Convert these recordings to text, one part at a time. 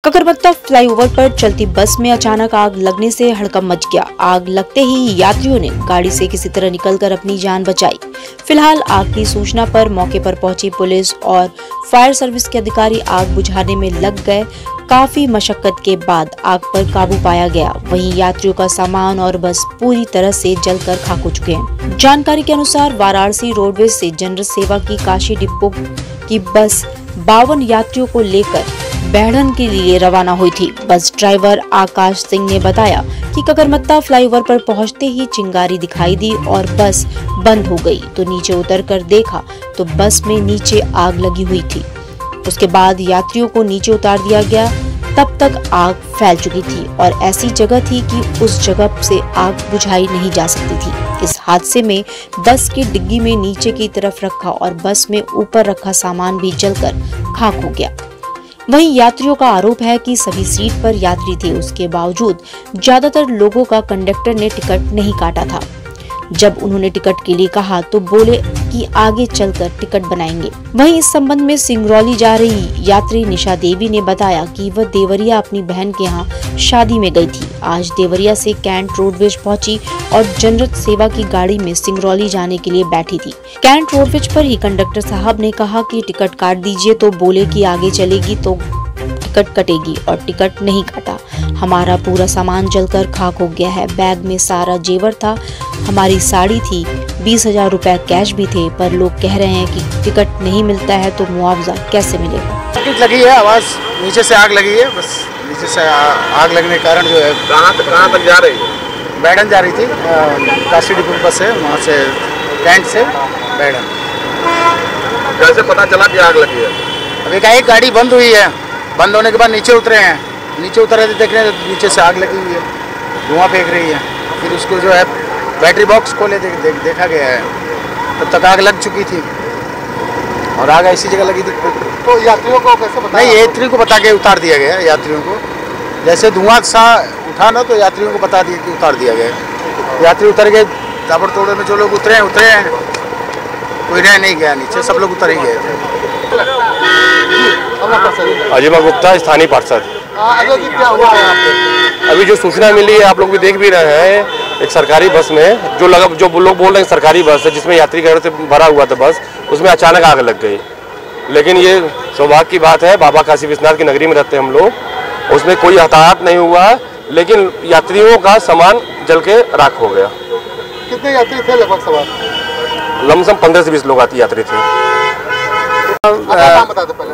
ककरबत्ता flyover पर चलती बस में अचानक आग लगने से हड़कंप मच गया। आग लगते ही यात्रियों ने गाड़ी से किसी तरह निकलकर अपनी जान बचाई। फिलहाल आग की सूचना पर मौके पर पहुंची पुलिस और फायर सर्विस के अधिकारी आग बुझाने में लग गए। काफी मशक्कत के बाद आग पर काबू पाया गया। वहीं यात्रियों का सामान और बस पूरी तरह से जलकर खाक हो चुके हैं। जानकारी के अनुसार वाराणसी रोडवेज से जनरल सेवा की काशी डिपो की बस 52 यात्रियों को लेकर बैढ़न के लिए रवाना हुई थी। बस ड्राइवर आकाश सिंह ने बताया कि ककरबत्ता फ्लाईओवर पर पहुंचते ही चिंगारी दिखाई दी और बस बंद हो गई। तो नीचे उतरकर देखा तो बस में नीचे आग लगी हुई थी। उसके बाद यात्रियों को नीचे उतार दिया गया। तब तक आग फैल चुकी थी और ऐसी जगह थी कि उस जगह से आग बुझाई नहीं जा सकती थी। इस हादसे में बस की डिग्गी में नीचे की तरफ रखा और बस में ऊपर रखा सामान भी जलकर खाक हो गया। वहीं यात्रियों का आरोप है कि सभी सीट पर यात्री थे, उसके बावजूद ज्यादातर लोगों का कंडक्टर ने टिकट नहीं काटा था। जब उन्होंने टिकट के लिए कहा तो बोले कि आगे चलकर टिकट बनाएंगे। वहीं इस संबंध में सिंगरौली जा रही यात्री निशा देवी ने बताया कि वह देवरिया अपनी बहन के यहाँ शादी में गई थी। आज देवरिया से कैंट रोडवेज पहुंची और जनरल सेवा की गाड़ी में सिंगरौली जाने के लिए बैठी थी। कैंट रोडवेज पर ही कंडक्टर साहब ने कहा कि टिकट काट दीजिए, तो बोले कि आगे चलेगी तो टिकट कटेगी और टिकट नहीं काटा। हमारा पूरा सामान जलकर खाक हो गया है। बैग में सारा जेवर था, हमारी साड़ी थी, 20,000 रुपए कैश भी थे, पर लोग कह रहे हैं कि टिकट नहीं मिलता है तो मुआवजा कैसे मिलेगा। टिकट लगी है, आवाज नीचे से आग लगी है। बस नीचे से आग लगने के कारण जो है कहाँ तक जा रही है? बैढ़न जा रही थी, काशी डिपो बस है, वहाँ से कैंट से बैढ़न। कैसे पता चला कि आग लगी है? अभी का एक गाड़ी बंद हुई है, बंद होने के बाद नीचे उतरे हैं। नीचे उतरे थे, देख रहे हैं नीचे से आग लगी हुई है, धुआं फेंक रही है। फिर उसको जो है बैटरी बॉक्स खोले देखा गया है, तब तक आग लग चुकी थी और आग ऐसी जगह लगी थी। तो यात्रियों को कैसे बताया? नहीं, यात्रियों को बता के उतार दिया गया। यात्रियों को जैसे धुआं सा उठा ना, तो यात्रियों को बता दिया कि उतार दिया गया। यात्री उतर गए, ताबड़ तोड़े में जो लोग उतरे हैं, कोई रह नहीं गया नीचे, सब लोग उतर ही गए थे। अजीमा गुप्ता, स्थानीय पार्षद। अजय जी, क्या हुआ है आपको? अभी जो सूचना मिली है, आप लोग भी देख भी रहे हैं, एक सरकारी बस में जो लोग बोल रहे हैं सरकारी बस है, जिसमें यात्री गाड़ी से भरा हुआ था बस, उसमें अचानक आग लग गई। लेकिन ये सौभाग्य की बात है, बाबा काशी विश्वनाथ की नगरी में रहते हैं हम लोग, उसमें कोई हताहत नहीं हुआ, लेकिन यात्रियों का सामान जल के राख हो गया। कितने यात्री थे लगभग सवार? लमसम 15 से 20 लोग आती यात्री थे।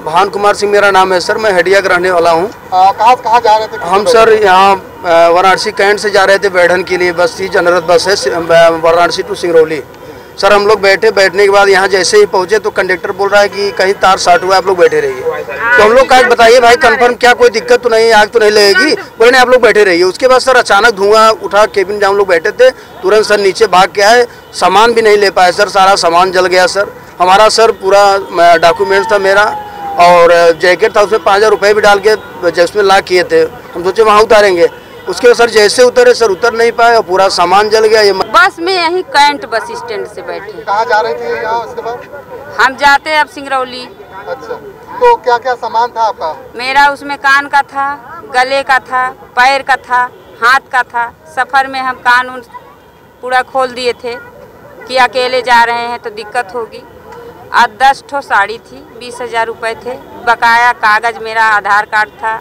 भान कुमार सिंह मेरा नाम है सर, मैं हडिया का रहने वाला हूँ। कहाँ जा रहे थे? हम सर यहाँ वाराणसी कैंट से जा रहे थे बैढ़न के लिए। बस थी, जनरल बस है, वाराणसी टू सिंगरौली। सर हम लोग बैठने के बाद यहाँ जैसे ही पहुँचे तो कंडक्टर बोल रहा है कि कहीं तार शॉर्ट हुआ है, आप लोग बैठे रहिए। तो हम लोग कहा बताइए भाई कंफर्म, क्या कोई दिक्कत तो नहीं, आग तो नहीं लगेगी? बोले नहीं, आप लोग बैठे रहिए। उसके बाद सर अचानक धुआं उठा, केबिन जहाँ हम लोग बैठे थे तुरंत सर नीचे भाग के आए, सामान भी नहीं ले पाए सर, सारा सामान जल गया सर। हमारा सर पूरा डॉक्यूमेंट्स था मेरा और जैकेट था, उसमें 5,000 रुपये भी डाल के जिसमें लॉक किए थे। हम सोचे वहाँ उतारेंगे, उसके सर जैसे उतरे सर उतर नहीं पाए और पूरा सामान जल गया। ये बस में यही कैंट बस स्टैंड से बैठे। कहाँ जा रहे थे यहाँ उसके बाद? हम जाते अब सिंगरौली। अच्छा, तो क्या क्या सामान था आपका? मेरा उसमें कान का था, गले का था, पैर का था, हाथ का था। सफर में हम कान उन पूरा खोल दिए थे कि अकेले जा रहे हैं तो दिक्कत होगी। और 10 ठो साड़ी थी, 20,000 रुपये थे। बकाया कागज मेरा आधार कार्ड था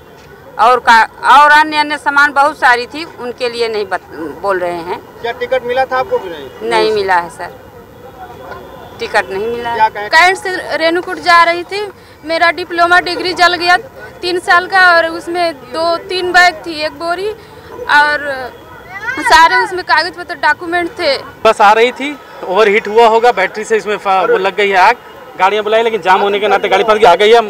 और अन्य सामान बहुत सारी थी, उनके लिए नहीं बोल रहे हैं। क्या टिकट मिला था आपको? नहीं मिला है सर, टिकट नहीं मिला। कैंट से रेणुकूट जा रही थी, मेरा डिप्लोमा डिग्री जल गया 3 साल का, और उसमें 2-3 बैग थी, एक बोरी, और सारे उसमें कागज पत्र डॉक्यूमेंट थे। बस आ रही थी, ओवरहीट हुआ होगा, बैटरी से इसमें वो लग गई है आग। गाड़ियाँ बुलाई लेकिन जाम होने के नाते गाड़ी फंस गई, आ गई है,